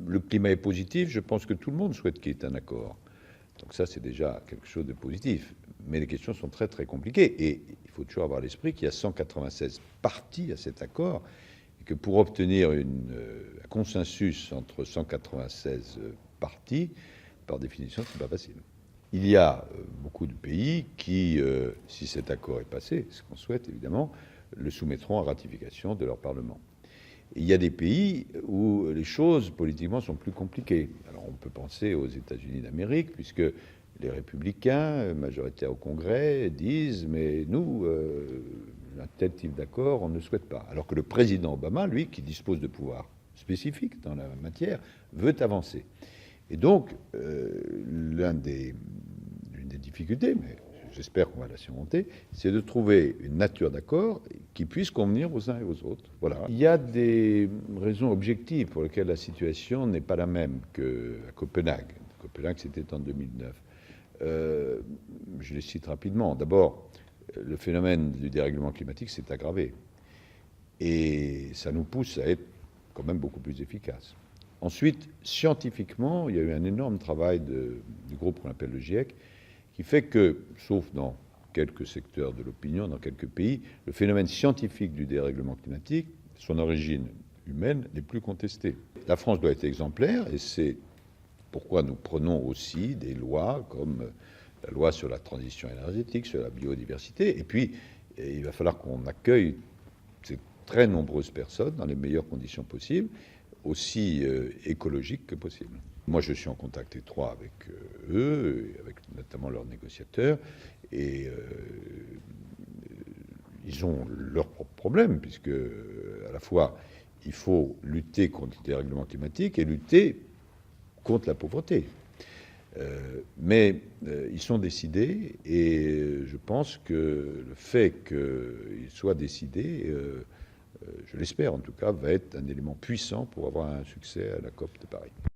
le climat est positif, je pense que tout le monde souhaite qu'il y ait un accord. Donc ça, c'est déjà quelque chose de positif. Mais les questions sont très, très compliquées. Et il faut toujours avoir à l'esprit qu'il y a 196 parties à cet accord, et que pour obtenir un consensus entre 196 parties, par définition, ce n'est pas facile. Il y a beaucoup de pays qui, si cet accord est passé, ce qu'on souhaite évidemment, le soumettront à ratification de leur Parlement. Et il y a des pays où les choses politiquement sont plus compliquées. Alors on peut penser aux États-Unis d'Amérique, puisque les républicains, majoritaires au Congrès, disent « mais nous, un tel type d'accord, on ne souhaite pas ». Alors que le président Obama, lui, qui dispose de pouvoirs spécifiques dans la matière, veut avancer. Et donc, l'une des difficultés, mais j'espère qu'on va la surmonter, c'est de trouver une nature d'accord qui puisse convenir aux uns et aux autres. Voilà. Il y a des raisons objectives pour lesquelles la situation n'est pas la même qu'à Copenhague. Copenhague, c'était en 2009. Je les cite rapidement. D'abord, le phénomène du dérèglement climatique s'est aggravé. Et ça nous pousse à être quand même beaucoup plus efficaces. Ensuite, scientifiquement, il y a eu un énorme travail du groupe qu'on appelle le GIEC, qui fait que, sauf dans quelques secteurs de l'opinion, dans quelques pays, le phénomène scientifique du dérèglement climatique, son origine humaine, n'est plus contesté. La France doit être exemplaire, et c'est pourquoi nous prenons aussi des lois comme la loi sur la transition énergétique, sur la biodiversité, et puis il va falloir qu'on accueille ces très nombreuses personnes dans les meilleures conditions possibles, aussi écologiques que possible. Moi, je suis en contact étroit avec eux, avec notamment leurs négociateurs, et ils ont leurs propres problèmes, puisque à la fois, il faut lutter contre le dérèglement climatique et lutter contre la pauvreté. Mais ils sont décidés, et je pense que le fait qu'ils soient décidés, je l'espère en tout cas, va être un élément puissant pour avoir un succès à la COP de Paris.